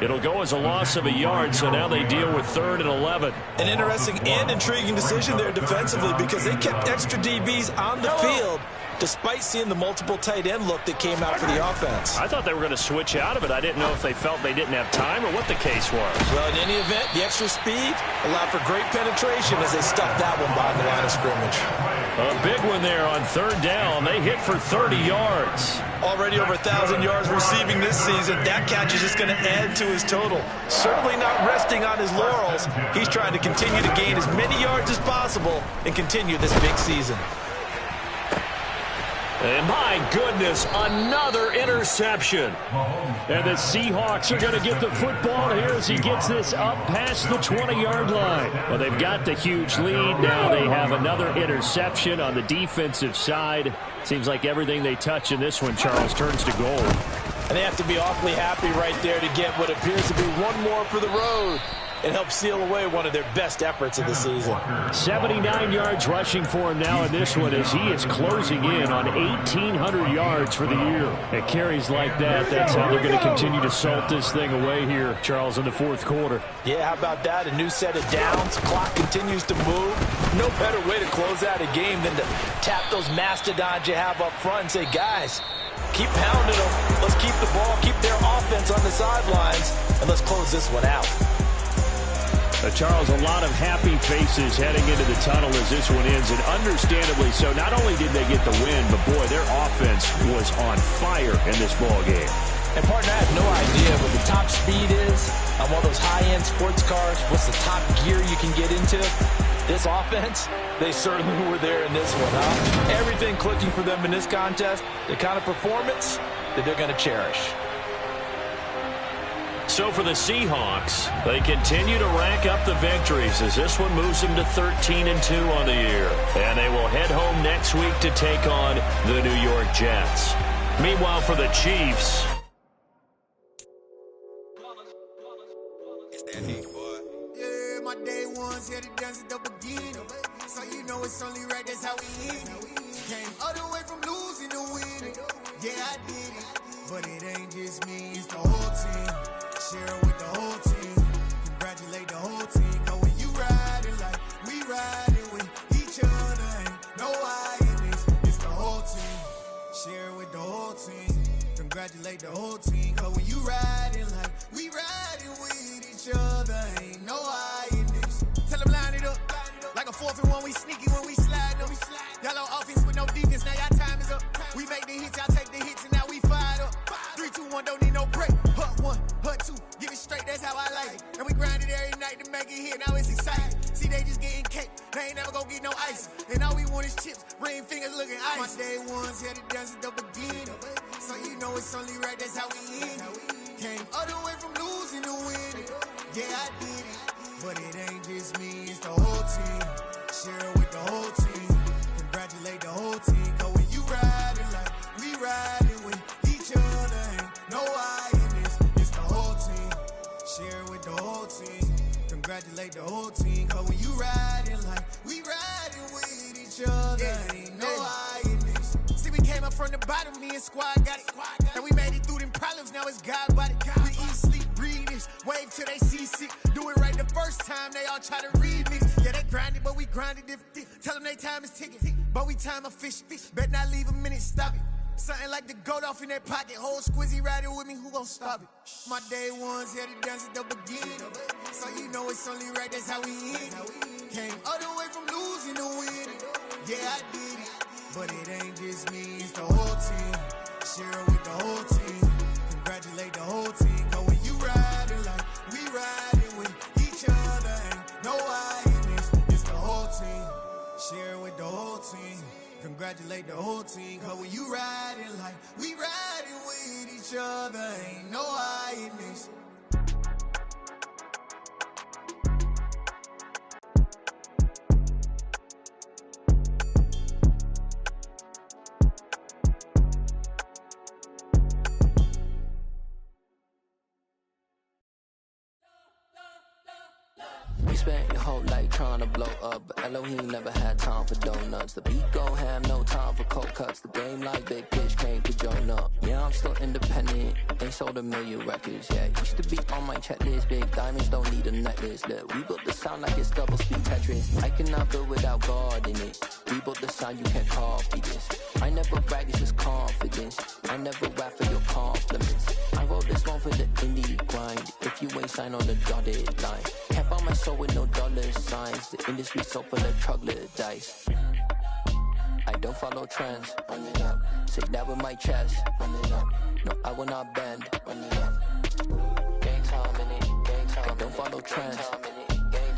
It'll go as a loss of a yard, so now they deal with 3rd and 11. An interesting and intriguing decision there defensively because they kept extra DBs on the field despite seeing the multiple tight end look that came out for the offense. I thought they were going to switch out of it. I didn't know if they felt they didn't have time or what the case was. Well, in any event, the extra speed allowed for great penetration as they stuffed that one behind the line of scrimmage. A big one there on 3rd down. They hit for 30 yards. Already over 1,000 yards receiving this season. That catch is just going to add to his total. Certainly not resting on his laurels. He's trying to continue to gain as many yards as possible and continue this big season. And my goodness, another interception. And the Seahawks are going to get the football here as he gets this up past the 20-yard line. Well, they've got the huge lead. Now they have another interception on the defensive side. Seems like everything they touch in this one, Charles, turns to gold. And they have to be awfully happy right there to get what appears to be one more for the road and help seal away one of their best efforts of the season. 79 yards rushing for him now in this one as he is closing in on 1,800 yards for the year. At carries like that, that's how they're going to continue to salt this thing away here, Charles, in the 4th quarter. Yeah, how about that? A new set of downs. Clock continues to move. No better way to close out a game than to tap those mastodons you have up front and say, guys, keep pounding them. Let's keep the ball, keep their offense on the sidelines, and let's close this one out. Charles, a lot of happy faces heading into the tunnel as this one ends, and understandably so. Not only did they get the win, but boy, their offense was on fire in this ball game. And partner, I have no idea what the top speed is on one of those high-end sports cars. What's the top gear you can get into? This offense, they certainly were there in this one, huh? Everything clicking for them in this contest, the kind of performance that they're going to cherish. So for the Seahawks, they continue to rack up the victories as this one moves them to 13-2 on the year. And they will head home next week to take on the New York Jets. Meanwhile, for the Chiefs, ones here to dance at the beginning. So you know it's only right, that's how we end it. Came all the way from losing to winning. Yeah, I did it. But it ain't just me, it's the whole team. Share it with the whole team. Congratulate the whole team. Cause when you riding like we riding with each other, ain't no I in this. It's the whole team. Share it with the whole team. Congratulate the whole team. Cause when you riding like we riding with each other, ain't no I in this. Tell them line it up. Like a 4th and 1, we sneaky when we slide up. Y'all on offense with no defense, now y'all time is up. We make the hits, y'all take the hits, and now we fired up. 3, 2, 1, don't need no break. Hut 1, hut 2, get it straight, that's how I like it. And we grind it every night to make it hit, now it's exciting. See, they just getting cake, they ain't never gonna get no ice. And all we want is chips, ring fingers looking ice. My day ones here to dance at the beginning. So you know it's only right, that's how we end it. Came all the way from losing to winning. Yeah, I did it. But it ain't just me, it's the whole team. Share it with the whole team. Congratulate the whole team. Cause when you riding like we riding with each other, ain't no I in this. It's the whole team. Share it with the whole team. Congratulate the whole team. Cause when you riding like we riding with each other, ain't no I in this. See, we came up from the bottom, me and squad got it. And we made it through them problems, now it's God body. We eat, sleep, breathe this. Wave till they see sick. Do it right the first time, they all try to remix. Yeah, they grinded, but we grinded different. Tell them they time is ticking, but we time a fish. Bet not leave a minute, stop it. Something like the goat off in that pocket. Whole squizzy riding with me, who gon' stop it? My day ones here to dance at the beginning. So you know it's only right, that's how we end it. Came all the way from losing to winning. Yeah, I did it. But it ain't just me, it's the whole team. Share it with the whole team. Congratulate the whole team. Cause when you riding like we riding with each other, ain't no I in this. It's the whole team. Share it with the whole team. Congratulate the whole team. Cause when you riding like we riding with each other, ain't no I in this. Spent your whole life trying to blow up, but Elohim never had time for donuts. The beat go ham, no time for cold cuts. The game like Big Pitch came to join up. Yeah, I'm still independent, they sold 1 million records. Yeah, used to be on my checklist. Big diamonds don't need a necklace. Look, we built the sound like it's double speed Tetris. I cannot build without God in it. We built the sound, you can't copy this. I never brag, it's just confidence. I never rap for your compliments. I wrote this one for the indie grind. If you ain't signed on the dotted line, can't buy my soul with no dollar signs. The industry so full of troglodytes. I don't follow trends. Run it up. Say that with my chest. Run it up. No, I will not bend. Run it up. Gang time in it. Gang time. I don't follow trends.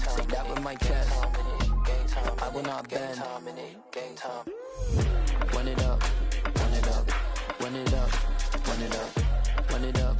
Say that with my chest. No, I will not bend. Gang time. Run it up. Run it up. Run it up. Run it up. Run it up.